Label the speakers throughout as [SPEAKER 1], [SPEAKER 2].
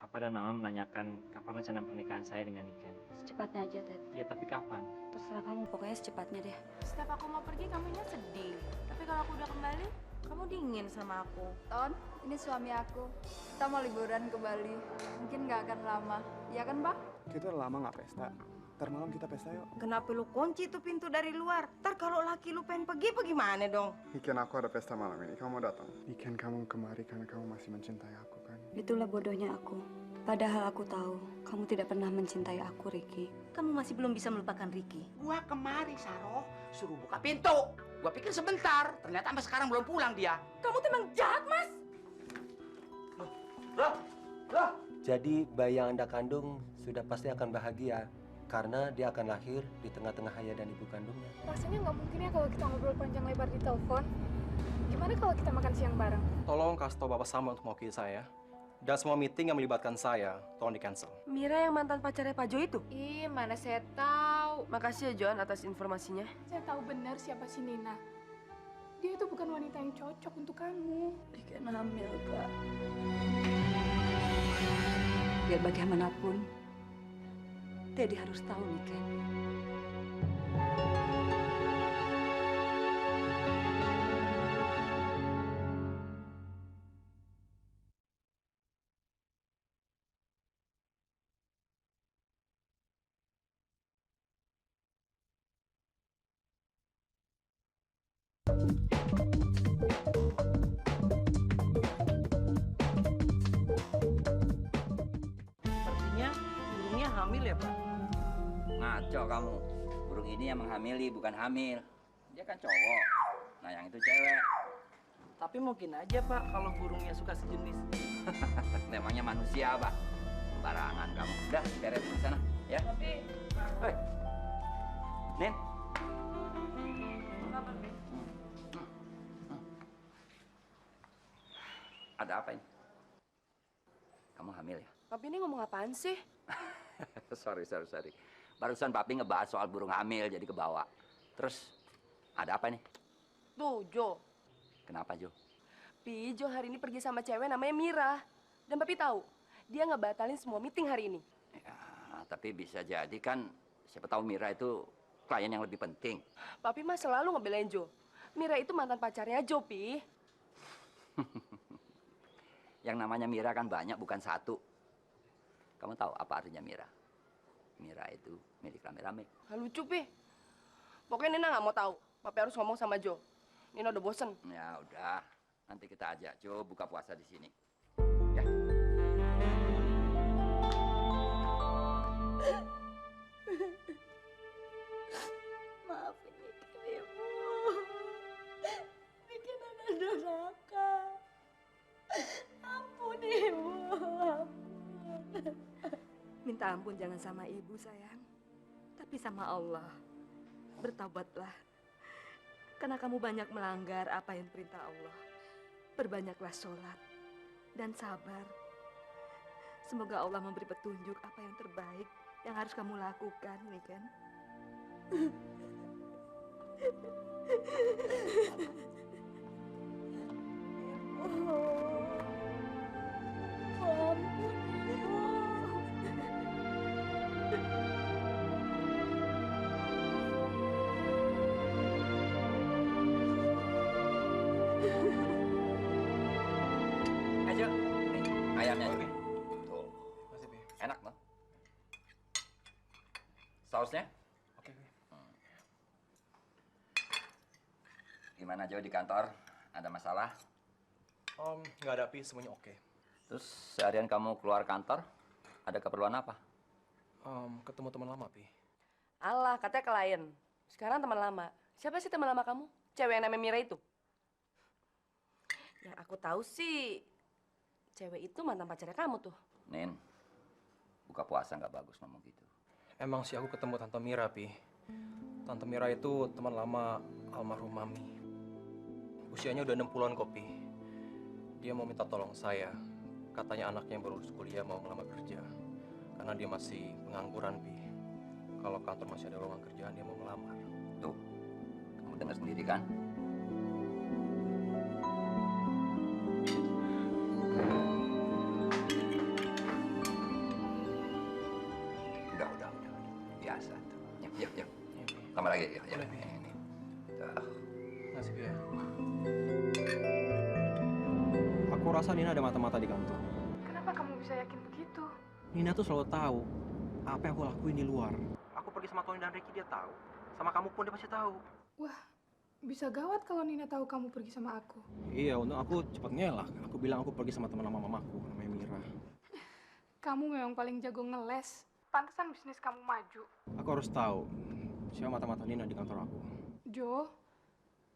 [SPEAKER 1] Papa dan Mama menanyakan kapan rencana pernikahan saya dengan Niken.
[SPEAKER 2] Secepatnya aja, Ted.
[SPEAKER 1] Ya, tapi kapan?
[SPEAKER 2] Terserah kamu, pokoknya secepatnya deh.
[SPEAKER 3] Setiap aku mau pergi, kamunya sedih. Tapi kalau aku udah kembali, kamu dingin sama aku.
[SPEAKER 4] Ton, ini suami aku. Kita mau liburan ke Bali. Mungkin nggak akan lama. Iya kan, Pak?
[SPEAKER 5] Kita udah lama nggak pesta. Ntar malam kita pesta yuk.
[SPEAKER 6] Kenapa lu kunci tuh pintu dari luar? Ntar kalau laki lu pengen pergi, gimana dong?
[SPEAKER 5] Niken, aku ada pesta malam ini. Kamu mau datang? Niken, kamu kemari karena kamu masih mencintai aku kan?
[SPEAKER 2] Itulah bodohnya aku. Padahal aku tahu kamu tidak pernah mencintai aku, Ricky.
[SPEAKER 6] Kamu masih belum bisa melupakan Ricky.
[SPEAKER 7] Gua kemari, Saro, suruh buka pintu. Gua pikir sebentar, ternyata sampai sekarang belum pulang dia.
[SPEAKER 6] Kamu tuh emang jahat, Mas.
[SPEAKER 7] Loh,
[SPEAKER 8] Jadi bayi yang Anda kandung sudah pasti akan bahagia karena dia akan lahir di tengah-tengah ayah dan ibu kandungnya.
[SPEAKER 9] Rasanya nggak mungkin ya kalau kita ngobrol panjang lebar di telepon. Gimana kalau kita makan siang bareng?
[SPEAKER 10] Tolong kasih tahu Bapak Sama untuk mewakili saya. Dan semua meeting yang melibatkan saya, tolong di-cancel.
[SPEAKER 6] Mira yang mantan pacarnya Pak Jo itu?
[SPEAKER 3] Ih, mana saya tahu.
[SPEAKER 6] Makasih ya, Joan, atas informasinya.
[SPEAKER 9] Saya tahu benar siapa si Nina. Dia itu bukan wanita yang cocok untuk kamu.
[SPEAKER 2] Niken hamil, Kak. Biar bagaimanapun, Teddy harus tahu, Niken.
[SPEAKER 6] Sepertinya burungnya hamil ya, Pak?
[SPEAKER 7] ngaco kamu. Burung ini yang menghamili, bukan hamil. Dia kan cowok. Nah, yang itu cewek.
[SPEAKER 6] Tapi mungkin aja, Pak, kalau burungnya suka sejenis.
[SPEAKER 7] Memangnya manusia, Pak. Barangan kamu. Udah, beres di sana, ya. Hei. Nin. Ada apa ini? Kamu hamil ya?
[SPEAKER 6] Papi ini ngomong apaan sih?
[SPEAKER 7] sorry. Barusan Papi ngebahas soal burung hamil jadi kebawa. Terus ada apa nih?
[SPEAKER 6] Tuh, Jo.
[SPEAKER 7] Kenapa, Jo?
[SPEAKER 6] Pi, Jo hari ini pergi sama cewek namanya Mira. Dan Papi tahu, dia ngebatalin semua meeting hari ini.
[SPEAKER 7] Ya, tapi bisa jadi kan siapa tahu Mira itu klien yang lebih penting.
[SPEAKER 6] Papi mah selalu ngebelain Jo. Mira itu mantan pacarnya Jo, Pi.
[SPEAKER 7] Yang namanya Mira kan banyak, bukan satu. Kamu tahu apa artinya Mira? Mira itu milik rame-rame.
[SPEAKER 6] Lucu, Pi. Pokoknya Nina nggak mau tahu. Papi harus ngomong sama Jo. Nina udah bosen.
[SPEAKER 7] Ya udah, nanti kita ajak Jo buka puasa di sini. Ya.
[SPEAKER 2] Maafin Niken, Ibu. Bikin anak durhaka. Ampun, Ibu. Ampun. Minta ampun jangan sama ibu, sayang. Tapi sama Allah. Bertaubatlah. Karena kamu banyak melanggar apa yang perintah Allah. Perbanyaklah sholat dan sabar. Semoga Allah memberi petunjuk apa yang terbaik yang harus kamu lakukan, Niken. Ampun, Ibu.
[SPEAKER 7] Ayo, nih ayamnya Jo.
[SPEAKER 10] Oke.
[SPEAKER 7] Tuh,
[SPEAKER 10] Masih, Pi.
[SPEAKER 7] enak loh. Sausnya?
[SPEAKER 10] Oke, Pi.
[SPEAKER 7] Gimana Jo di kantor? Ada masalah?
[SPEAKER 10] Nggak ada, Pi. Semuanya oke.
[SPEAKER 7] Terus seharian kamu keluar kantor? Ada keperluan apa?
[SPEAKER 10] Ketemu teman lama, Pi.
[SPEAKER 6] Alah, katanya klien. Sekarang teman lama. Siapa sih teman lama kamu? Cewek yang namanya Mira itu? Yang aku tahu sih, cewek itu mantan pacarnya kamu tuh.
[SPEAKER 7] Nin, buka puasa nggak bagus ngomong gitu.
[SPEAKER 10] Emang sih aku ketemu Tante Mira, Pi. Tante Mira itu teman lama almarhum Mami. Usianya udah 60-an kok, Pi. Dia mau minta tolong saya. Katanya anaknya yang baru lulus kuliah mau ngelamar kerja. Karena dia masih pengangguran, Pi. Kalau kantor masih ada lowongan kerjaan, dia mau ngelamar.
[SPEAKER 7] Tuh, kamu dengar sendiri kan? Yuk, yuk, yuk.
[SPEAKER 10] Iya, Pi.
[SPEAKER 7] Tambah lagi, yuk, yuk.
[SPEAKER 10] Boleh, Pi.
[SPEAKER 7] Ini. Tuh.
[SPEAKER 10] Makasih, Pi ya. Aku rasa Nina ada mata-mata di kantor.
[SPEAKER 9] Kenapa kamu bisa yakin begitu?
[SPEAKER 10] Nina tuh selalu tahu apa yang aku lakuin di luar. Aku pergi sama Tony dan Ricky, dia tahu. Sama kamu pun dia pasti tahu.
[SPEAKER 9] Wah, bisa gawat kalau Nina tahu kamu pergi sama aku.
[SPEAKER 10] Iya, untung aku cepat ngelak. Aku bilang aku pergi sama teman lama mamaku, namanya Mira.
[SPEAKER 9] Kamu memang paling jago ngeles. Pantesan bisnis kamu maju.
[SPEAKER 10] Aku harus tahu siapa mata-mata Nina di kantor aku.
[SPEAKER 9] Jo,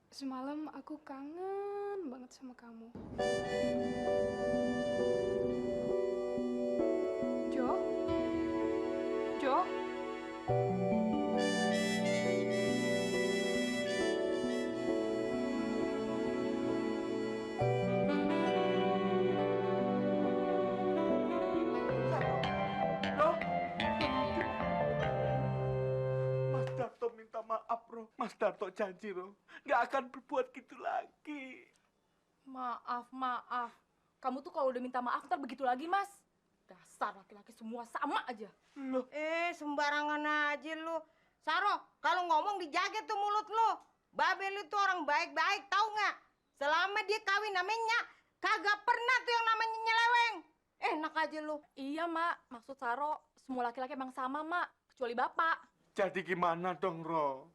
[SPEAKER 9] semalam aku kangen banget sama kamu. Jo? Jo?
[SPEAKER 11] Mas Darto minta maaf, Bro. Mas Darto janji, Bro. Nggak akan berbuat gitu lagi.
[SPEAKER 3] Maaf, maaf. Kamu tuh kalau udah minta maaf ntar begitu lagi, Mas. Dasar laki-laki semua sama aja.
[SPEAKER 11] Loh,
[SPEAKER 12] Sembarangan aja lu. Saro, kalau ngomong dijaga tuh mulut lu. Babe lu tuh orang baik-baik, tahu nggak? Selama dia kawin namanya, kagak pernah tuh yang namanya nyeleweng. Enak aja lu.
[SPEAKER 3] Iya, Mak. Maksud Saro, semua laki-laki emang sama, Mak. Kecuali Bapak.
[SPEAKER 11] jadi gimana dong, Ro?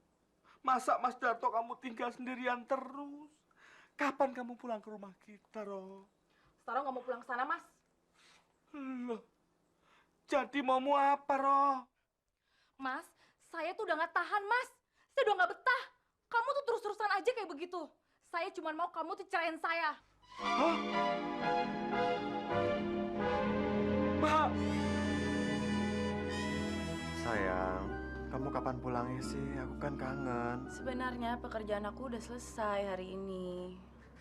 [SPEAKER 11] Masa Mas Darto kamu tinggal sendirian terus? Kapan kamu pulang ke rumah kita, Ro?
[SPEAKER 3] Saro nggak mau pulang ke sana, Mas.
[SPEAKER 11] Loh, jadi mau apa, Ro?
[SPEAKER 3] Mas, saya tuh udah nggak tahan, Mas. Saya udah nggak betah. Kamu tuh terus-terusan aja kayak begitu. Saya cuma mau kamu tuh cerain saya.
[SPEAKER 11] Hah? Mbak!
[SPEAKER 5] Sayang, kamu kapan pulangnya sih? Aku kan kangen.
[SPEAKER 3] Sebenarnya pekerjaan aku udah selesai hari ini.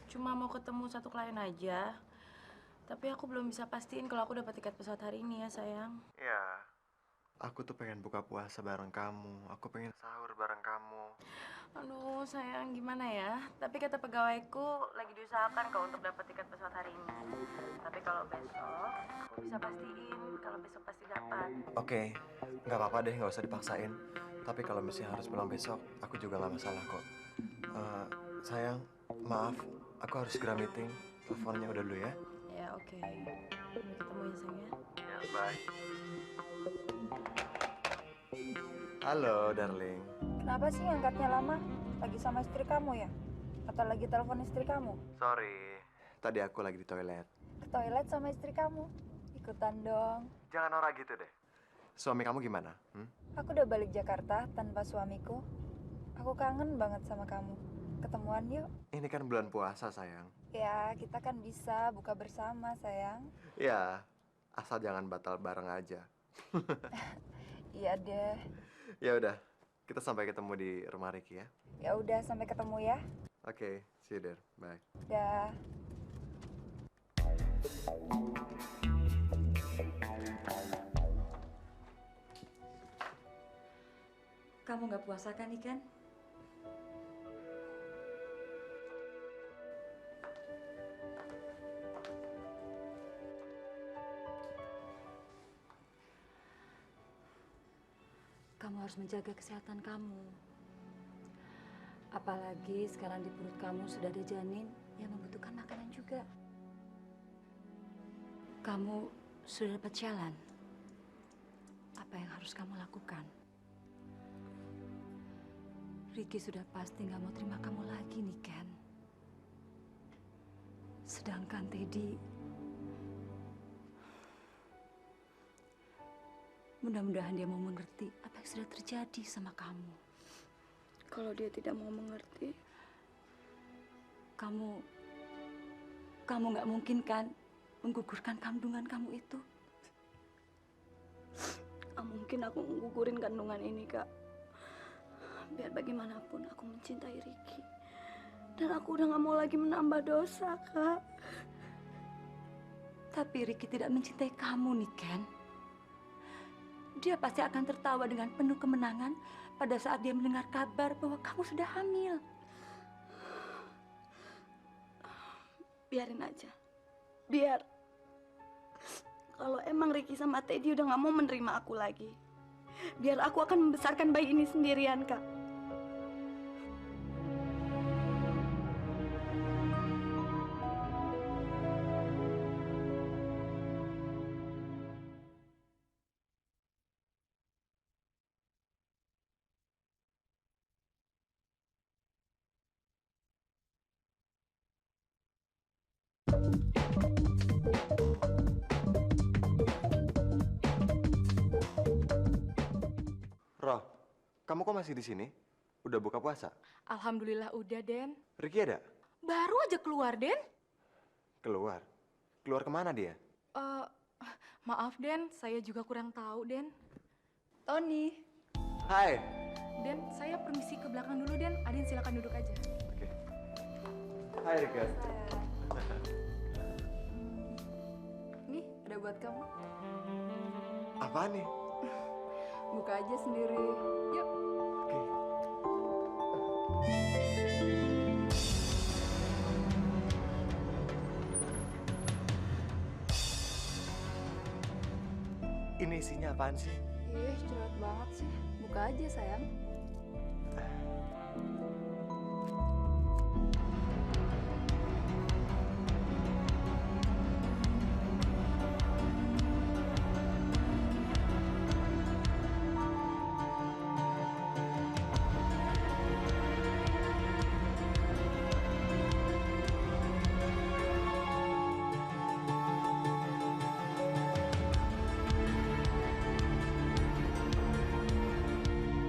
[SPEAKER 3] Cuma mau ketemu satu klien aja. Tapi aku belum bisa pastiin kalau aku dapat tiket pesawat hari ini ya, sayang.
[SPEAKER 5] Iya. Aku tuh pengen buka puasa bareng kamu. Aku pengen sahur bareng kamu.
[SPEAKER 3] Aduh, sayang, gimana ya? Tapi kata pegawaiku lagi diusahakan kok untuk dapat tiket pesawat hari ini. Tapi kalau besok, aku bisa pastiin kalau besok pasti dapat.
[SPEAKER 5] Oke, nggak apa-apa deh, nggak usah dipaksain. Tapi kalau misalnya harus pulang besok, aku juga nggak masalah kok. Sayang, maaf, aku harus segera meeting. Teleponnya udah dulu ya.
[SPEAKER 3] Ya, oke. Sampai ketemu ya, sayang ya.
[SPEAKER 5] Ya, bye. Halo, darling.
[SPEAKER 4] Kenapa sih ngangkatnya lama? Lagi sama istri kamu ya? Atau lagi telepon istri kamu?
[SPEAKER 5] Sorry, tadi aku lagi di toilet.
[SPEAKER 4] Ke toilet sama istri kamu? Ikutan dong.
[SPEAKER 5] Jangan norak gitu deh. Suami kamu gimana?
[SPEAKER 4] Aku udah balik Jakarta tanpa suamiku. Aku kangen banget sama kamu. Ketemuan yuk.
[SPEAKER 5] Ini kan bulan puasa, sayang.
[SPEAKER 4] Ya, kita kan bisa buka bersama, sayang.
[SPEAKER 5] Ya, asal jangan batal bareng aja.
[SPEAKER 4] Iya deh.
[SPEAKER 5] Ya udah, kita sampai ketemu di rumah Ricky ya.
[SPEAKER 4] Ya udah, sampai ketemu ya.
[SPEAKER 5] Oke, see you there. Bye.
[SPEAKER 4] Dah.
[SPEAKER 2] Kamu nggak puasa kan, Ikan? Kamu harus menjaga kesehatan kamu. Apalagi sekarang di perut kamu sudah ada janin yang membutuhkan makanan juga. Kamu sudah dapat jalan. Apa yang harus kamu lakukan? Ricky sudah pasti nggak mau terima kamu lagi nih, Ken. Sedangkan Teddy, mudah-mudahan dia mau mengerti apa yang sudah terjadi sama kamu.
[SPEAKER 4] Kalau dia tidak mau mengerti,
[SPEAKER 2] Kamu nggak mungkin kan menggugurkan kandungan kamu itu?
[SPEAKER 4] mungkin aku gugurin kandungan ini, Kak. Biar bagaimanapun aku mencintai Ricky. Dan aku udah gak mau lagi menambah dosa, Kak.
[SPEAKER 2] Tapi Ricky tidak mencintai kamu, nih, Ken. Dia pasti akan tertawa dengan penuh kemenangan pada saat dia mendengar kabar bahwa kamu sudah hamil.
[SPEAKER 4] Biarin aja. Biar. Kalau emang Ricky sama Teddy udah gak mau menerima aku lagi. biar aku akan membesarkan bayi ini sendirian, Kak.
[SPEAKER 5] Roh, kamu kok masih di sini? Udah buka puasa?
[SPEAKER 2] Alhamdulillah udah, Den.
[SPEAKER 5] Ricky ada?
[SPEAKER 2] Baru aja keluar, Den.
[SPEAKER 5] Keluar? Keluar kemana dia?
[SPEAKER 2] Maaf, Den. Saya juga kurang tahu, Den.
[SPEAKER 4] Tony.
[SPEAKER 5] Hai.
[SPEAKER 2] Den, saya permisi ke belakang dulu, Den. Adin silakan duduk aja.
[SPEAKER 5] Oke. Hai, Rika.
[SPEAKER 4] Nih, ada buat kamu.
[SPEAKER 5] Apaan nih?
[SPEAKER 4] Buka aja sendiri. Yuk.
[SPEAKER 5] Oke. Ini isinya apaan sih?
[SPEAKER 4] Ih, cerewet banget sih. Buka aja, sayang.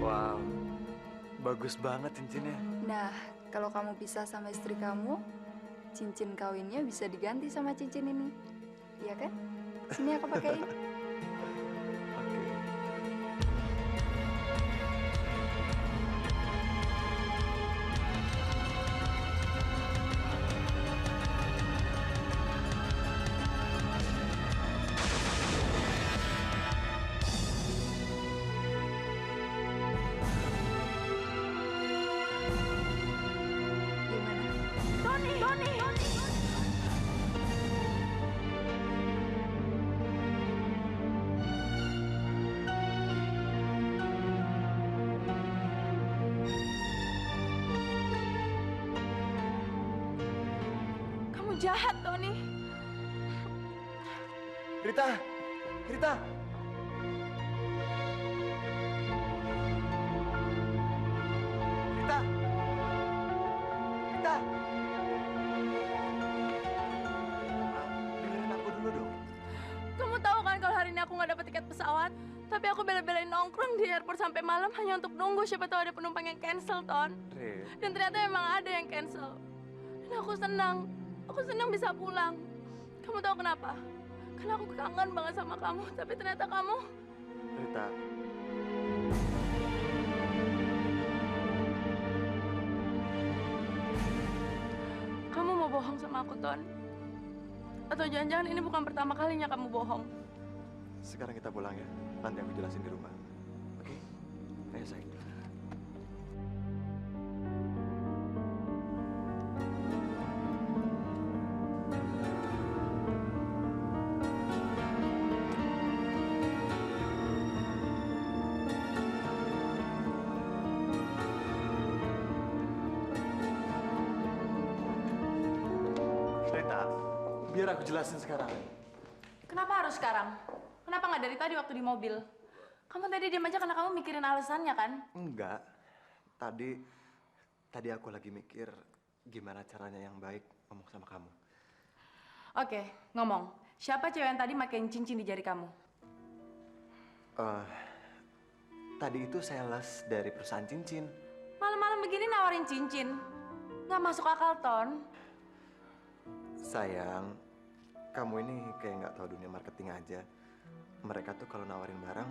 [SPEAKER 5] Wow, bagus banget cincinnya.
[SPEAKER 4] Nah, kalau kamu pisah sama istri kamu, cincin kawinnya bisa diganti sama cincin ini. Iya kan? Sini aku pakein.
[SPEAKER 3] Kamu jahat, Tony.
[SPEAKER 5] Rita! Rita! Rita! Rita! Dengerin aku dulu dong.
[SPEAKER 3] Kamu tahu kan kalau hari ini aku nggak dapat tiket pesawat? Tapi aku bela-belain nongkrong di airport sampai malam hanya untuk nunggu siapa tahu ada penumpang yang cancel, Ton.
[SPEAKER 5] Rit.
[SPEAKER 3] Dan ternyata emang ada yang cancel. Dan aku senang. Aku senang bisa pulang. Kamu tahu kenapa? Karena aku kangen banget sama kamu. Tapi ternyata kamu...
[SPEAKER 5] Rita.
[SPEAKER 3] Kamu mau bohong sama aku, Ton? Atau jangan-jangan ini bukan pertama kalinya kamu bohong?
[SPEAKER 5] Sekarang kita pulang ya. Nanti aku jelasin di rumah. Oke? Ayo sayang. Rita, biar aku jelasin sekarang.
[SPEAKER 3] Kenapa harus sekarang? Kenapa nggak dari tadi waktu di mobil? Kamu tadi diam aja karena kamu mikirin alasannya kan?
[SPEAKER 5] Enggak. Tadi aku lagi mikir gimana caranya yang baik ngomong sama kamu.
[SPEAKER 3] Oke, ngomong. Siapa cewek yang tadi makein cincin di jari kamu?
[SPEAKER 5] Tadi itu sales dari perusahaan cincin.
[SPEAKER 3] Malam-malam begini nawarin cincin. Nggak masuk akal, Ton.
[SPEAKER 5] Sayang, kamu ini kayak nggak tahu dunia marketing aja. Mereka tuh kalau nawarin barang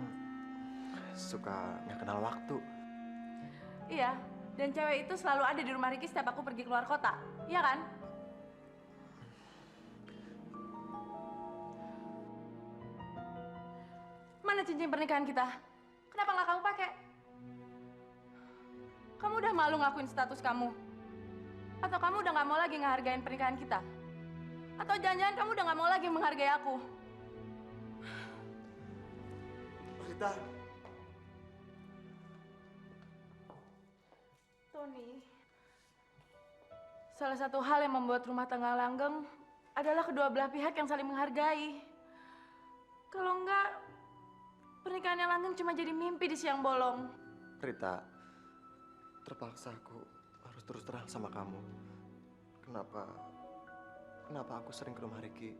[SPEAKER 5] suka nggak kenal waktu.
[SPEAKER 3] Iya, dan cewek itu selalu ada di rumah Ricky setiap aku pergi keluar kota. Iya kan? Mana cincin pernikahan kita? Kenapa nggak kamu pakai? Kamu udah malu ngakuin status kamu? Atau kamu udah nggak mau lagi ngehargain pernikahan kita? Atau jangan-jangan kamu udah nggak mau lagi menghargai aku?
[SPEAKER 5] Rita,
[SPEAKER 3] Tony, salah satu hal yang membuat rumah tangga langgeng adalah kedua belah pihak yang saling menghargai. Kalau enggak, pernikahannya langgeng cuma jadi mimpi di siang bolong.
[SPEAKER 5] Rita, terpaksa aku harus terus terang sama kamu. Kenapa aku sering ke rumah Ricky?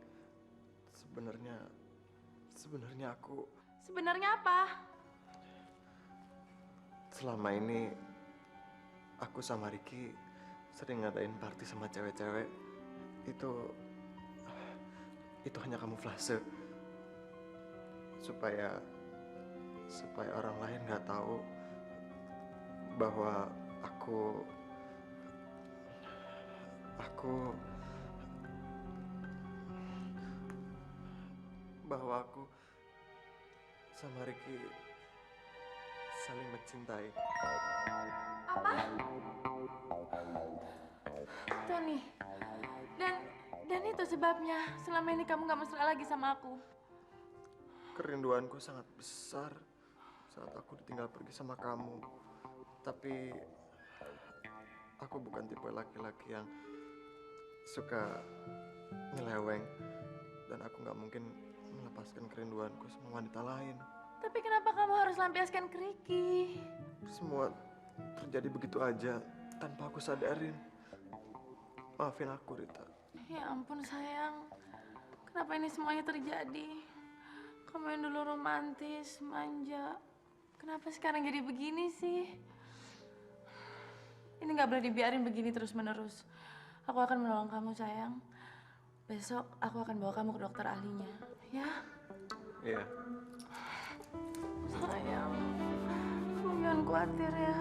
[SPEAKER 5] Sebenarnya aku...
[SPEAKER 3] Sebenarnya apa?
[SPEAKER 5] Selama ini aku sama Ricky sering ngadain party sama cewek-cewek. Itu hanya kamuflase supaya orang lain nggak tahu bahwa aku sama Ricky saling mencintai.
[SPEAKER 3] Apa? Tony, dan itu sebabnya selama ini kamu gak mesra lagi sama aku.
[SPEAKER 5] Kerinduanku sangat besar saat aku ditinggal pergi sama kamu. Tapi aku bukan tipe laki-laki yang suka nyeleweng, dan aku nggak mungkin melepaskan kerinduanku sama wanita lain.
[SPEAKER 3] Tapi kenapa kamu harus lampiaskan ke Ricky?
[SPEAKER 5] Semua terjadi begitu aja tanpa aku sadarin. Maafin aku, Rita.
[SPEAKER 3] Ya ampun sayang, kenapa ini semuanya terjadi? Kamu yang dulu romantis, manja, kenapa sekarang jadi begini sih? Ini nggak boleh dibiarin begini terus-menerus. Aku akan menolong kamu sayang. Besok aku akan bawa kamu ke dokter ahlinya, ya?
[SPEAKER 5] Iya.
[SPEAKER 3] Sayang, kamu jangan khawatir ya.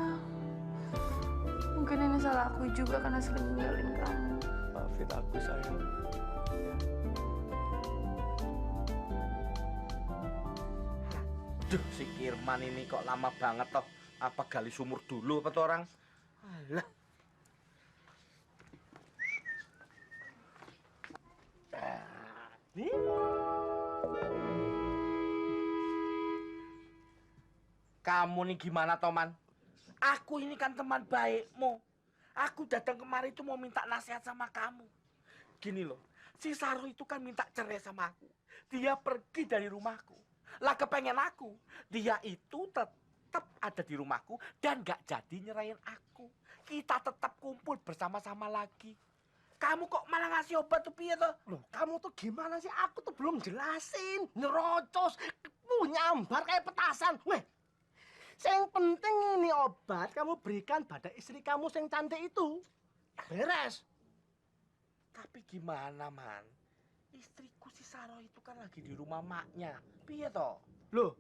[SPEAKER 3] Mungkin ini salah aku juga karena sering ninggalin kamu.
[SPEAKER 5] Maafin aku, sayang.
[SPEAKER 11] Duh, si Kirman ini kok lama banget toh. Apa gali sumur dulu apa tuh orang? Alah. Kamu nih gimana, Toman? Aku ini kan teman baikmu. Aku datang kemari itu mau minta nasihat sama kamu. Gini loh, si Saro itu kan minta cerai sama aku. Dia pergi dari rumahku. Lah kepengen aku, dia itu tetap ada di rumahku dan gak jadi nyerahin aku. Kita tetap kumpul bersama-sama lagi. Kamu kok malah ngasih obat tuh piye tuh?
[SPEAKER 13] Loh, kamu tuh gimana sih? Aku tuh belum jelasin. Nyerocos, nyambar kayak petasan. Weh, yang penting ini obat kamu berikan pada istri kamu yang cantik itu. Beres.
[SPEAKER 11] Tapi gimana, Man? Istriku si Saro itu kan lagi di rumah maknya. Piye toh?
[SPEAKER 13] Loh,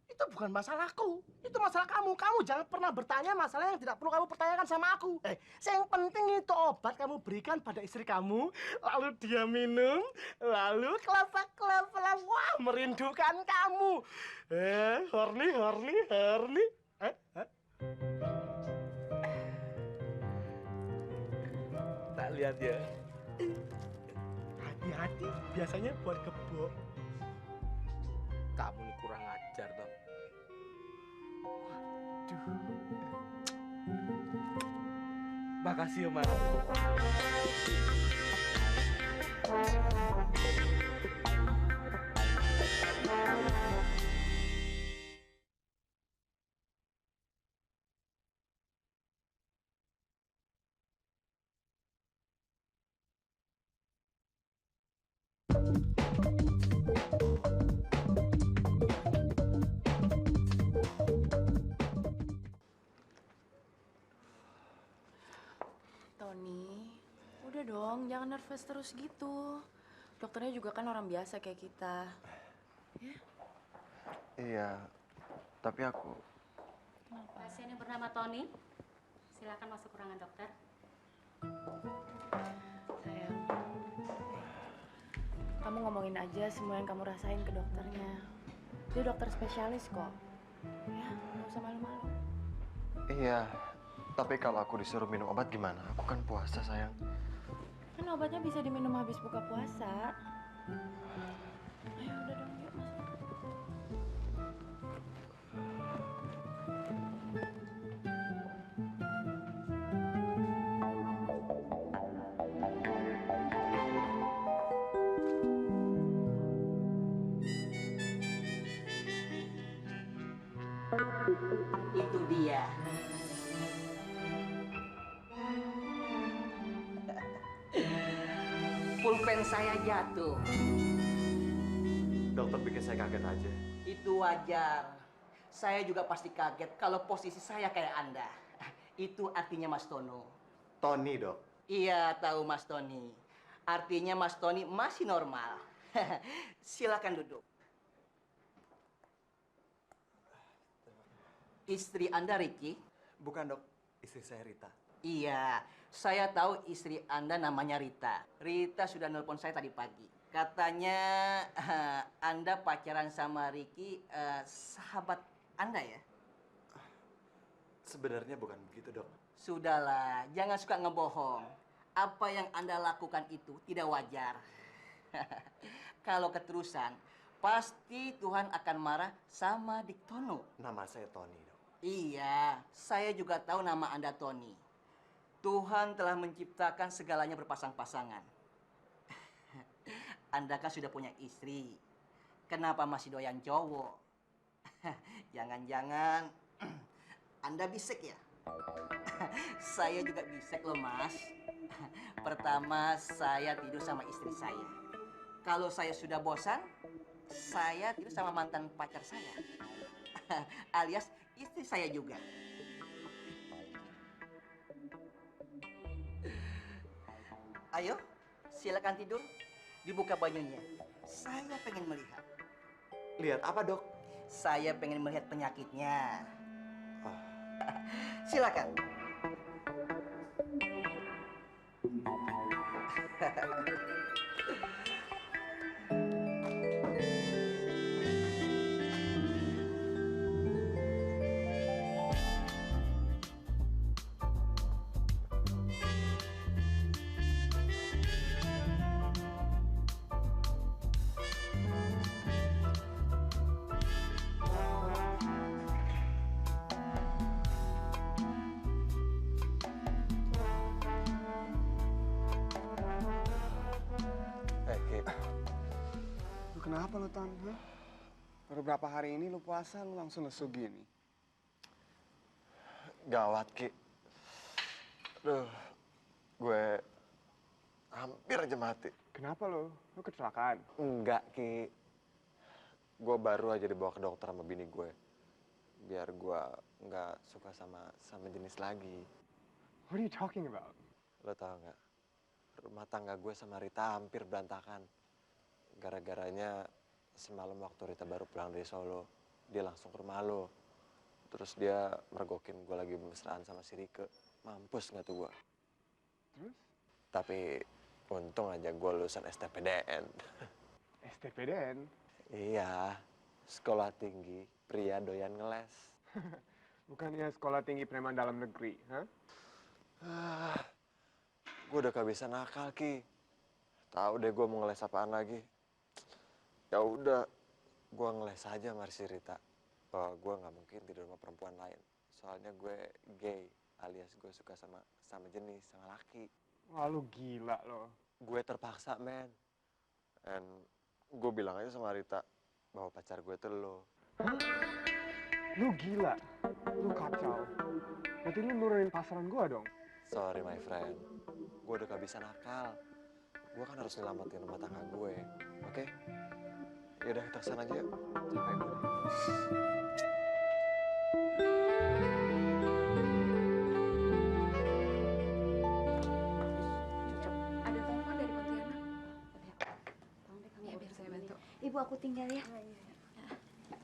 [SPEAKER 13] itu bukan masalahku. Itu masalah kamu. Kamu jangan pernah bertanya masalah yang tidak perlu kamu pertanyakan sama aku. Yang penting itu obat kamu berikan pada istri kamu, lalu dia minum, lalu kelapa-kelapa. Wah, merindukan kamu. Horny.
[SPEAKER 11] Tak lihat ya.
[SPEAKER 13] Hati-hati, biasanya buat kebo.
[SPEAKER 11] Kamu ini kurang ajar toh. Makasih ya, Mas.
[SPEAKER 3] Tony, udah dong, jangan nervous terus gitu. Dokternya juga kan orang biasa kayak kita. Ya?
[SPEAKER 5] Iya, tapi aku...
[SPEAKER 14] Pasien yang bernama Tony, silakan masuk ruangan dokter.
[SPEAKER 3] Sayang, kamu ngomongin aja semua yang kamu rasain ke dokternya. Dia dokter spesialis kok. Ya, nggak usah malu-malu.
[SPEAKER 5] Iya, tapi kalau aku disuruh minum obat gimana? Aku kan puasa, sayang.
[SPEAKER 3] Kan obatnya bisa diminum habis buka puasa. Ayo, udah dong, yuk masuk.
[SPEAKER 15] Itu dia. Pulpen saya jatuh.
[SPEAKER 5] Dokter bikin saya kaget aja.
[SPEAKER 15] Itu wajar. Saya juga pasti kaget kalau posisi saya kayak Anda. Itu artinya Mas Tono.
[SPEAKER 5] Tony, Dok.
[SPEAKER 15] Iya, tahu Mas Tony. Artinya Mas Tony masih normal. Silakan duduk. Istri Anda Ricky?
[SPEAKER 5] Bukan, Dok. Istri saya Rita.
[SPEAKER 15] Iya, saya tahu istri Anda namanya Rita. Rita sudah nelpon saya tadi pagi. Katanya Anda pacaran sama Ricky, sahabat Anda ya?
[SPEAKER 5] Sebenarnya bukan begitu, Dok.
[SPEAKER 15] Sudahlah, jangan suka ngebohong. Apa yang Anda lakukan itu tidak wajar. Kalau keterusan, pasti Tuhan akan marah sama Dik Tono.
[SPEAKER 5] Nama saya Tony, Dok.
[SPEAKER 15] Iya, saya juga tahu nama Anda Tony. Tuhan telah menciptakan segalanya berpasang-pasangan. Anda kan sudah punya istri. Kenapa masih doyan cowok? Jangan-jangan Anda bisek ya? Saya juga bisek loh, Mas. Pertama, saya tidur sama istri saya. Kalau saya sudah bosan, saya tidur sama mantan pacar saya. Alias istri saya juga. Ayo, silakan tidur. Dibuka bajunya. Saya pengen melihat.
[SPEAKER 5] Lihat apa, Dok?
[SPEAKER 15] Saya pengen melihat penyakitnya. Silakan.
[SPEAKER 16] Kenapa lu, Tan? Hah? Baru berapa hari ini lu puasa, lu langsung lesu gini?
[SPEAKER 5] Gawat, Ki. Aduh, gue hampir aja mati.
[SPEAKER 16] Kenapa lu? Lu kecelakaan?
[SPEAKER 5] Enggak, Ki. Gue baru aja dibawa ke dokter sama bini gue. Biar gue nggak suka sama jenis lagi.
[SPEAKER 16] What are you talking about?
[SPEAKER 5] Lo tau nggak? Rumah tangga gue sama Rita hampir berantakan. Gara-garanya semalam waktu Rita baru pulang dari Solo, dia langsung ke rumah lo. Terus dia mergokin gue lagi mesraan sama si Rike. Mampus nggak tuh gue?
[SPEAKER 16] Terus?
[SPEAKER 5] Tapi untung aja gue lulusan STPDN.
[SPEAKER 16] STPDN?
[SPEAKER 5] Iya, sekolah tinggi, pria doyan ngeles.
[SPEAKER 16] Bukannya sekolah tinggi preman dalam negeri, ha?
[SPEAKER 5] Gue udah kehabisan akal, Ki. Tahu deh gue mau ngeles apaan lagi. Ya udah, gue ngeles aja sama si Rita. Bahwa gue nggak mungkin tidur sama perempuan lain. Soalnya gue gay, alias gue suka sama jenis, sama laki.
[SPEAKER 16] Wah, lu gila lo.
[SPEAKER 5] Gue terpaksa, men. Dan gue bilang aja sama Rita bahwa pacar gue itu lo.
[SPEAKER 16] Lu gila, lu kacau. Berarti lu nurunin pasaran gue dong?
[SPEAKER 5] Sorry my friend, gue udah kehabisan akal. Gue kan harus nyelamatin rumah tangga gue, oke? Yaudah kita kesana aja yuk. Capek gue.
[SPEAKER 4] Ada telepon dari Pontianak.
[SPEAKER 9] Ya, biar saya bantu.
[SPEAKER 4] Ibu, aku tinggal ya.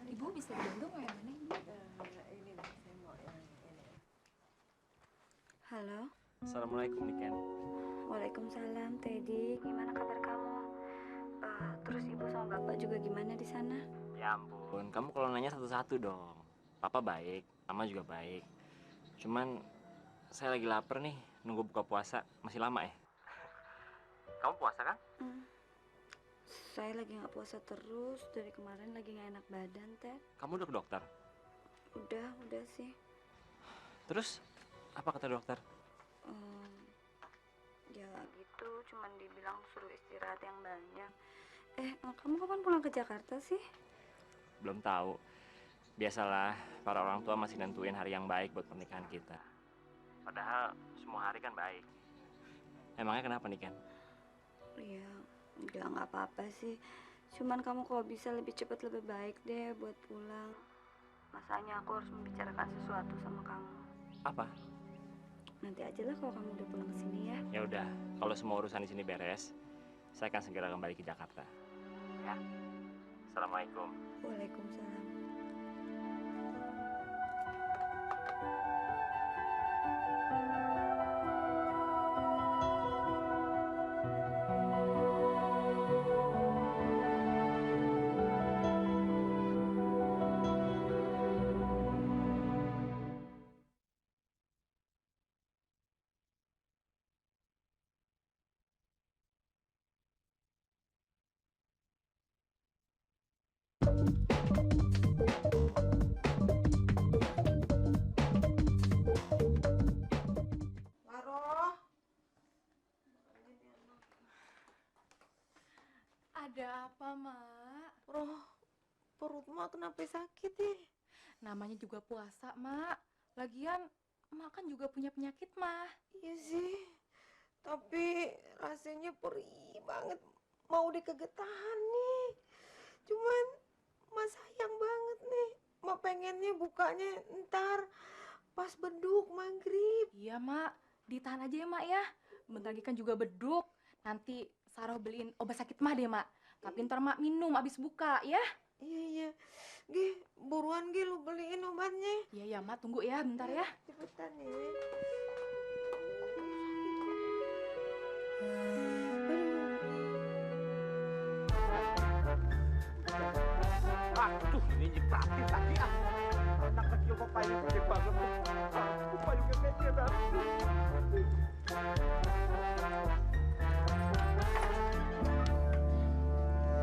[SPEAKER 9] Ibu bisa dibantu mau yang mana, Ibu?
[SPEAKER 4] Halo.
[SPEAKER 1] Assalamualaikum, Niken.
[SPEAKER 4] Waalaikumsalam, Teddy. Gimana kabar kamu? Terus ibu sama bapak juga gimana di sana?
[SPEAKER 1] Ya ampun, kamu kalau nanya satu-satu dong. Papa baik, Mama juga baik. Cuman saya lagi lapar nih, nunggu buka puasa. Masih lama ya? Kamu puasa kan?
[SPEAKER 4] Saya lagi nggak puasa terus. Dari kemarin lagi nggak enak badan, Ted.
[SPEAKER 1] Kamu udah ke dokter?
[SPEAKER 4] Udah sih.
[SPEAKER 1] Terus, apa kata dokter?
[SPEAKER 4] Ya gitu, cuman dibilang suruh istirahat yang banyak. Kamu kapan pulang ke Jakarta sih?
[SPEAKER 1] Belum tahu. Biasalah, para orang tua masih nentuin hari yang baik buat pernikahan kita. Padahal semua hari kan baik. Emangnya kenapa nih, Ken?
[SPEAKER 4] Ya, udah nggak apa-apa sih. Cuman kamu kalau bisa lebih cepat lebih baik deh buat pulang. Masanya aku harus membicarakan sesuatu sama kamu.
[SPEAKER 1] Apa?
[SPEAKER 4] Nanti aja lah kalau kamu udah pulang ke sini ya.
[SPEAKER 1] Ya udah, kalau semua urusan di sini beres, saya akan segera kembali ke Jakarta. Ya. Assalamualaikum.
[SPEAKER 4] Waalaikumsalam.
[SPEAKER 12] Laro.
[SPEAKER 3] Ada apa, Mak?
[SPEAKER 12] Roh, perut Mak kenapa sakit ya?
[SPEAKER 3] Namanya juga puasa, Mak. Lagian, Mak kan juga punya penyakit, Mah.
[SPEAKER 12] Iya sih, tapi rasanya perih banget. Mau dikegetahan nih. Cuman Mak sayang banget nih. Mak pengennya bukanya ntar pas beduk maghrib.
[SPEAKER 3] Iya, Mak. Ditahan aja ya, Mak ya. Bentar lagi kan juga beduk. Nanti Saroh beliin obat sakit Mah deh, Mak. Tapi ntar Mak minum abis buka, ya?
[SPEAKER 12] Iya, iya. Gih, buruan Gih lu beliin obatnya.
[SPEAKER 3] Iya, ya, Mak. Tunggu ya, bentar ya.
[SPEAKER 12] Cepetan ya.
[SPEAKER 11] Aduh, ini nyepratin lagi ah. Anak kecil kok payung gede banget. Aku payungnya kecil banget.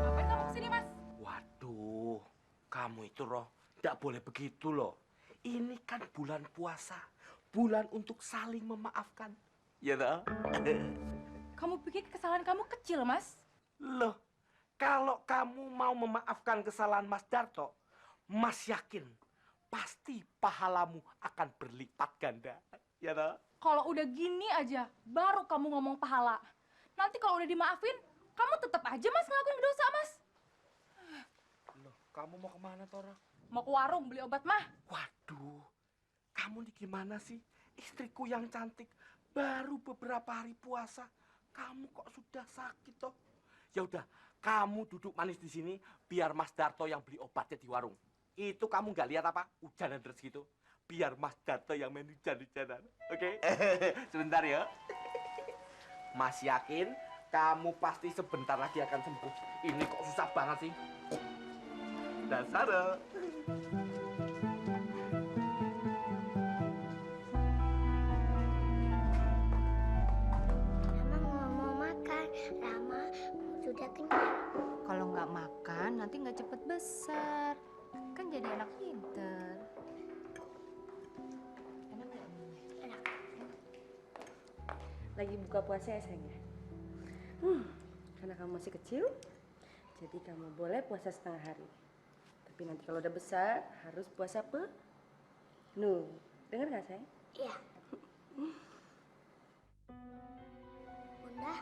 [SPEAKER 3] Ngapain kamu kesini, Mas?
[SPEAKER 11] Waduh, kamu itu Roh, tidak boleh begitu loh. Ini kan bulan puasa, bulan untuk saling memaafkan. Ya toh?
[SPEAKER 3] Kamu pikir kesalahan kamu kecil, Mas?
[SPEAKER 11] Loh, kalau kamu mau memaafkan kesalahan Mas Darto, Mas yakin pasti pahalamu akan berlipat ganda. Ya toh?
[SPEAKER 3] Kalau udah gini aja, baru kamu ngomong pahala. Nanti kalau udah dimaafin, kamu tetap aja, Mas, ngelakuin dosa, Mas.
[SPEAKER 11] Loh, kamu mau kemana, Tora?
[SPEAKER 3] Mau ke warung beli obat, Mah.
[SPEAKER 11] Waduh, kamu nih gimana sih? Istriku yang cantik, baru beberapa hari puasa, kamu kok sudah sakit toh? Ya udah, kamu duduk manis di sini, biar Mas Darto yang beli obatnya di warung. Itu kamu nggak lihat apa? Hujanan deras gitu. Biar Mas Darto yang main hujan-hujanan, oke? Sebentar ya. Mas yakin kamu pasti sebentar lagi akan sembuh. Ini kok susah banget sih? Dasar.
[SPEAKER 17] Mau makan, Rama sudah kenyang.
[SPEAKER 18] Kalau nggak makan, nanti nggak cepet besar. Kan jadi anak pinter. Enak nggak minumnya?
[SPEAKER 17] Enak.
[SPEAKER 6] Lagi buka puasa ya, sayang? Karena kamu masih kecil, jadi kamu boleh puasa setengah hari. Tapi nanti kalau udah besar, harus puasa penuh. Dengar nggak, sayang?
[SPEAKER 17] Iya. Bunda,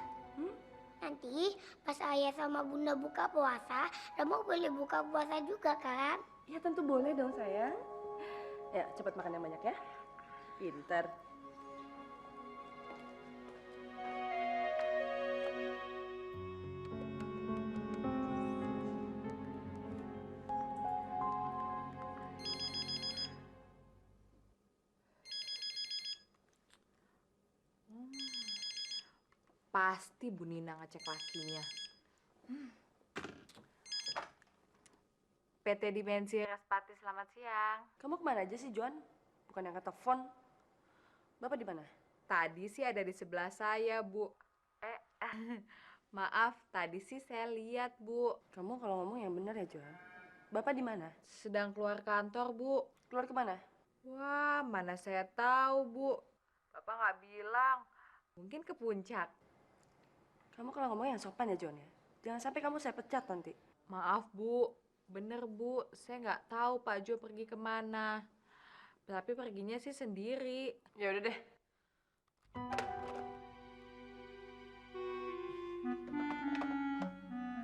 [SPEAKER 17] nanti pas ayah sama bunda buka puasa, Rama boleh buka puasa juga kan?
[SPEAKER 6] Ya tentu boleh dong, sayang. Ya, cepat makan yang banyak ya. Pintar.
[SPEAKER 3] Pasti Bu Nina ngecek lakinya. PT Dimensi Raspati, selamat siang.
[SPEAKER 6] Kamu kemana aja sih, Joan? Bukan yang telepon. Bapak di mana?
[SPEAKER 3] Tadi sih ada di sebelah saya, Bu. Maaf, tadi sih saya lihat, Bu.
[SPEAKER 6] Kamu kalau ngomong yang benar ya, Joan. Bapak di mana?
[SPEAKER 3] Sedang keluar kantor, Bu.
[SPEAKER 6] Keluar kemana?
[SPEAKER 3] Wah, mana saya tahu, Bu. Bapak nggak bilang. Mungkin ke puncak.
[SPEAKER 6] Kamu kalau ngomong yang sopan ya, John ya. Jangan sampai kamu saya pecat nanti.
[SPEAKER 3] Maaf, Bu. Bener Bu, saya nggak tahu Pak Jo pergi kemana. Tapi perginya sih sendiri. Ya udah deh.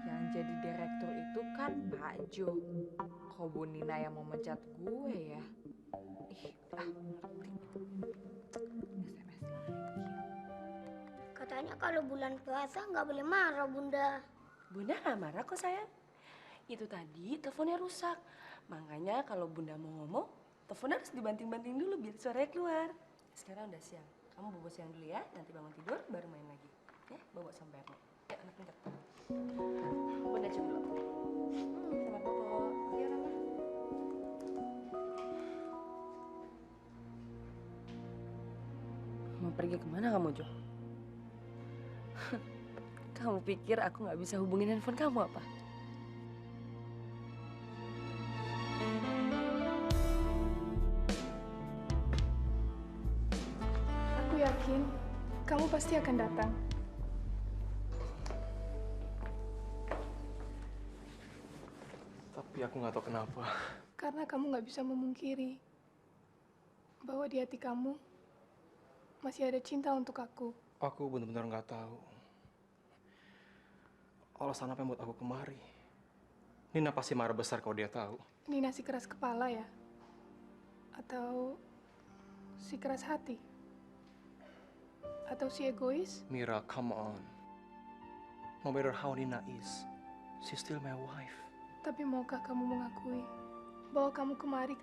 [SPEAKER 3] Yang jadi direktur itu kan Pak Jo. Kok Bu Nina yang mau mencat gue ya?
[SPEAKER 17] Katanya kalau bulan puasa nggak boleh marah, Bunda.
[SPEAKER 4] Bunda nggak marah kok sayang. Itu tadi teleponnya rusak. Makanya kalau Bunda mau ngomong, telepon harus dibanting-banting dulu biar suaranya keluar. Sekarang udah siang. Kamu bobo siang dulu ya. Nanti bangun tidur baru main lagi. Ya, bawa sampai airnya. Ya, anak pintar. Bunda cium dulu. Selamat bobo. Ayo, Rama. Mau pergi kemana kamu, Jo? Kamu pikir aku nggak bisa hubungin handphone kamu apa?
[SPEAKER 9] Aku yakin kamu pasti akan datang.
[SPEAKER 10] Tapi aku nggak tahu kenapa.
[SPEAKER 9] Karena kamu nggak bisa memungkiri bahwa di hati kamu masih ada cinta untuk aku.
[SPEAKER 10] Aku benar-benar nggak tahu alasan apa yang buat aku kemari. Nina pasti marah besar kalau dia tahu.
[SPEAKER 9] Nina si keras kepala ya? Atau si keras hati? Atau si egois?
[SPEAKER 10] Mira, come on. No matter how Nina is, she's still my wife.
[SPEAKER 9] Tapi maukah kamu mengakui bahwa kamu kemari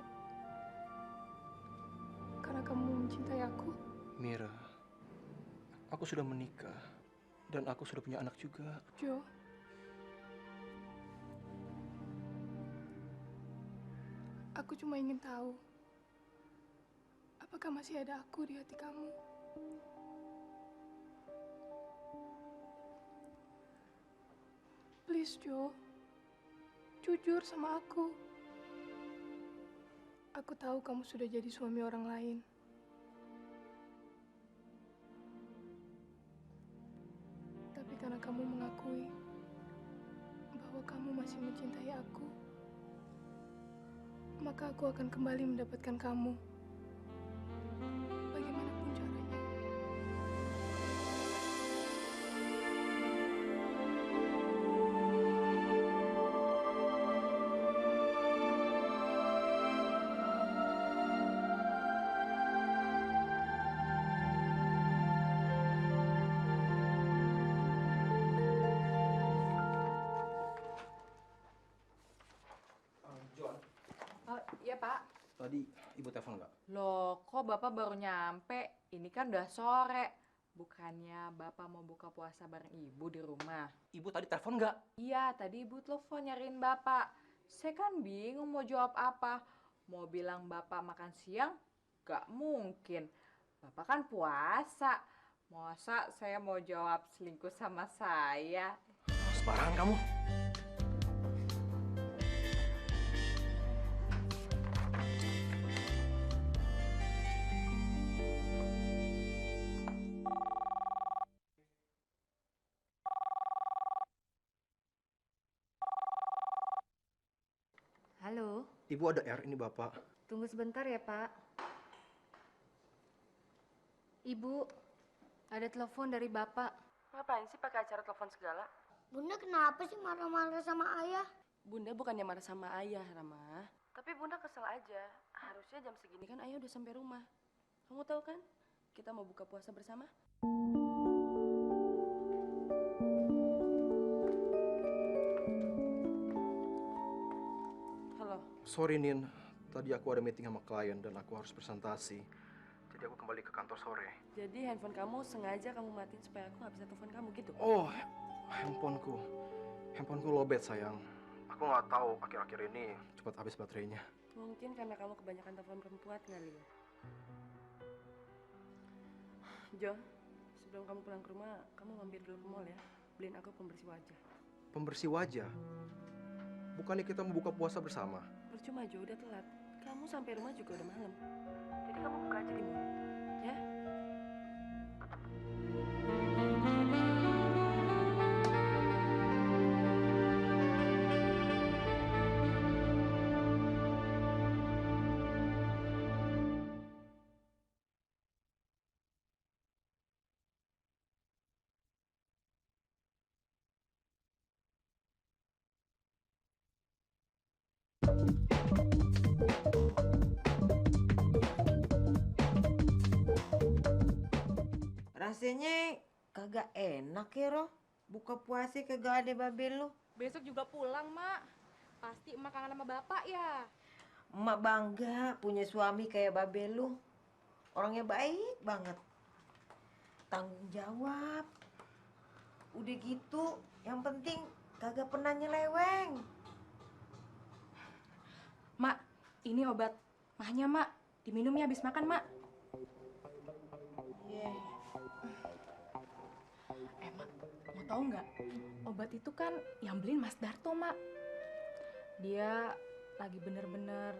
[SPEAKER 9] karena kamu mencintai aku?
[SPEAKER 10] Mira, aku sudah menikah dan aku sudah punya anak juga.
[SPEAKER 9] Jo, aku cuma ingin tahu, apakah masih ada aku di hati kamu? Please, Jo. Jujur sama aku. Aku tahu kamu sudah jadi suami orang lain. Tapi karena kamu mengakui bahwa kamu masih mencintai aku, maka aku akan kembali mendapatkan kamu. Bagaimanapun caranya.
[SPEAKER 10] John,
[SPEAKER 3] Iya Pak.
[SPEAKER 10] tadi ibu telepon nggak?
[SPEAKER 3] Loh, kok Bapak baru nyampe? Ini kan udah sore. Bukannya Bapak mau buka puasa bareng Ibu di rumah?
[SPEAKER 10] Ibu tadi telepon nggak?
[SPEAKER 3] Iya, tadi Ibu telepon nyariin Bapak. Saya kan bingung mau jawab apa. Mau bilang Bapak makan siang? Gak mungkin. Bapak kan puasa. Masa saya mau jawab selingkuh sama saya?
[SPEAKER 10] Sembarangan kamu.
[SPEAKER 18] Halo,
[SPEAKER 10] Ibu ada ini Bapak.
[SPEAKER 18] tunggu sebentar ya Pak. Ibu, ada telepon dari Bapak.
[SPEAKER 4] Ngapain sih pakai acara telepon segala?
[SPEAKER 17] Bunda kenapa sih marah-marah sama ayah?
[SPEAKER 4] Bunda bukannya marah sama ayah, Rama. Tapi Bunda kesel aja. Harusnya jam segini kan ayah udah sampai rumah. Kamu tahu kan, kita mau buka puasa bersama. Halo.
[SPEAKER 10] Sorry Nin, tadi aku ada meeting sama klien dan aku harus presentasi. Jadi aku kembali ke kantor sore.
[SPEAKER 4] Jadi handphone kamu sengaja kamu matiin supaya aku nggak bisa telepon kamu gitu?
[SPEAKER 10] Oh, handphoneku. Handphoneku lowbat sayang. Aku nggak tahu akhir-akhir ini cepat habis baterainya.
[SPEAKER 4] Mungkin karena kamu kebanyakan telepon perempuan kali ya. Jo, sebelum kamu pulang ke rumah, kamu mampir dulu ke mall ya. Beliin aku pembersih wajah.
[SPEAKER 10] Pembersih wajah? Bukannya kita mau buka puasa bersama?
[SPEAKER 4] Percuma Jo, udah telat. Kamu sampai rumah juga udah malam. Jadi kamu buka aja di mall, ya?
[SPEAKER 12] Rasanya kagak enak ya, Roh. Buka puasa kagak ada babel lu.
[SPEAKER 3] Besok juga pulang, Mak. Pasti emak kangen sama bapak ya.
[SPEAKER 12] Emak bangga punya suami kayak babel lu. Orangnya baik banget. Tanggung jawab. Udah gitu, yang penting kagak pernah nyeleweng.
[SPEAKER 3] Mak, ini obat mahnya, Mak. Diminumnya habis makan, Mak.
[SPEAKER 12] Yeah.
[SPEAKER 3] Mak, mau tahu nggak? Obat itu kan yang beliin Mas Darto, Mak. Dia lagi bener-bener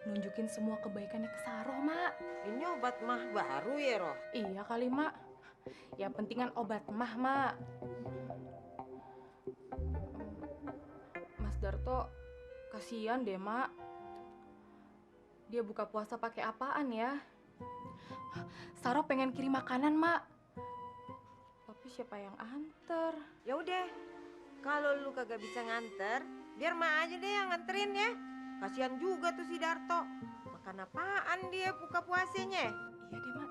[SPEAKER 3] nunjukin semua kebaikannya ke Saroh, Mak.
[SPEAKER 12] Ini obat mah baru ya, Roh?
[SPEAKER 3] Iya kali, Mak. Yang pentingan obat mah, Mak. Mas Darto, kasihan deh, Mak. Dia buka puasa pakai apaan ya? Saroh pengen kirim makanan, Mak. Tapi siapa yang anter?
[SPEAKER 12] Ya udah, kalau lu kagak bisa nganter, biar Mak aja deh yang nganterin ya. Kasihan juga tuh si Darto. Makan apaan dia buka puasanya?
[SPEAKER 3] Iya deh, Mak.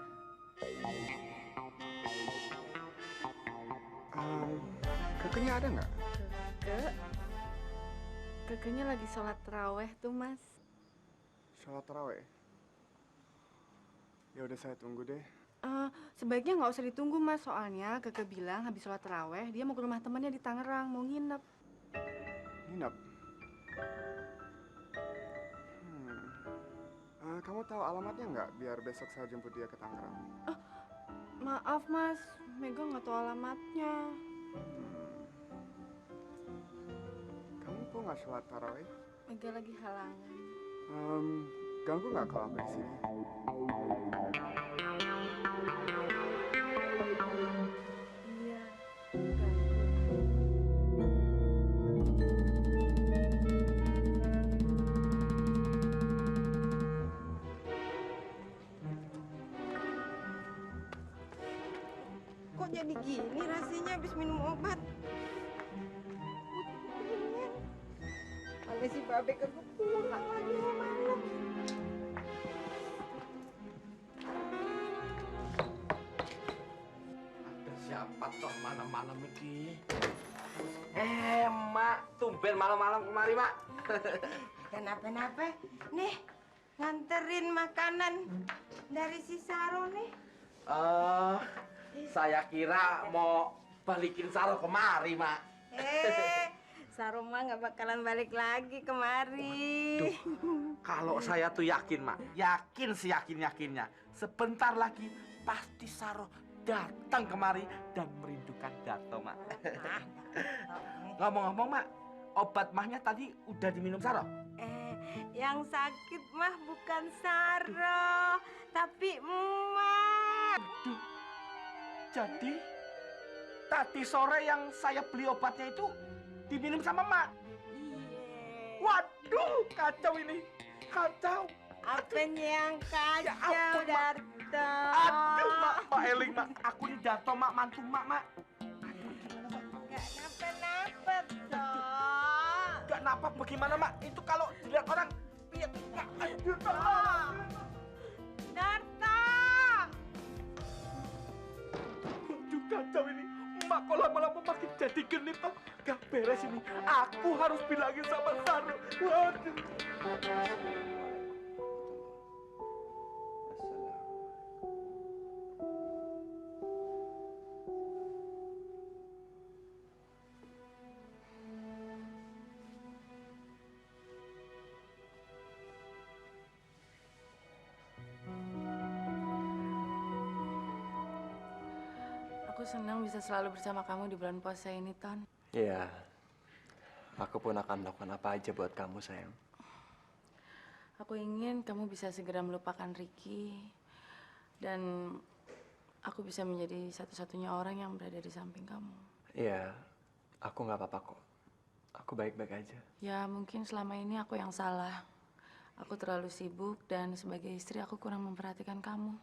[SPEAKER 16] Kekenya ada nggak?
[SPEAKER 2] Kekenya lagi sholat taraweh tuh, Mas.
[SPEAKER 16] Sholat taraweh. Ya udah saya tunggu deh.
[SPEAKER 2] Sebaiknya nggak usah ditunggu, Mas. Soalnya Keke bilang habis sholat taraweh dia mau ke rumah temannya di Tangerang, mau nginep.
[SPEAKER 16] Nginep. Kamu tahu alamatnya nggak? Biar besok saya jemput dia ke Tangerang.
[SPEAKER 2] Maaf, Mas. Mega nggak tahu alamatnya.
[SPEAKER 16] Kamu kok nggak sholat taraweh?
[SPEAKER 2] Mega lagi halangan.
[SPEAKER 16] Ganggu nggak kalau aku di sini?
[SPEAKER 2] Iya.
[SPEAKER 12] Kok jadi gini rasanya habis minum obat? Mana si Babe kagak pulang lagi malam.
[SPEAKER 11] Ada siapa toh malam-malam ini? Mak, tumben malam-malam kemari, Mak.
[SPEAKER 12] Kenapa-napa? Nih, nganterin makanan dari si Saro nih.
[SPEAKER 11] Saya kira mau balikin Saroh kemari, Mak.
[SPEAKER 12] Saro mah nggak bakalan balik lagi kemari.
[SPEAKER 11] Kalau saya tuh yakin, Mak. Yakin seyakin-yakinnya. Sebentar lagi pasti Saroh datang kemari dan merindukan Darto, Mak. Ngomong-ngomong, Mak, obat mahnya tadi udah diminum Saroh?
[SPEAKER 12] Yang sakit mah bukan Saro, tapi emak.
[SPEAKER 11] Jadi tadi sore yang saya beli obatnya itu diminum sama Mak? Iya. Waduh, kacau ini. Kacau.
[SPEAKER 12] Apanya yang kacau, Darto?
[SPEAKER 11] Aduh, Mak Eling, Mak. Aku ini Darto, Mak. Mantu Mak.
[SPEAKER 12] Gak napa-napa, toh.
[SPEAKER 11] Gak napa bagaimana, Mak? Itu kalau dilihat orang, lihat. Aduh,
[SPEAKER 12] Darto!
[SPEAKER 11] Waduh, kacau ini. Mak kok lama-lama makin jadi genit, toh. Gak beres ini. Aku harus bilangin sama Saroh. Waduh.
[SPEAKER 3] Aku senang bisa selalu bersama kamu di bulan puasa ini, Ton.
[SPEAKER 5] Iya. Aku pun akan melakukan apa aja buat kamu, sayang.
[SPEAKER 3] Aku ingin kamu bisa segera melupakan Ricky. Dan aku bisa menjadi satu-satunya orang yang berada di samping kamu.
[SPEAKER 5] Iya, aku nggak apa-apa kok. Aku baik-baik aja.
[SPEAKER 3] Ya, mungkin selama ini aku yang salah. Aku terlalu sibuk dan sebagai istri aku kurang memperhatikan kamu.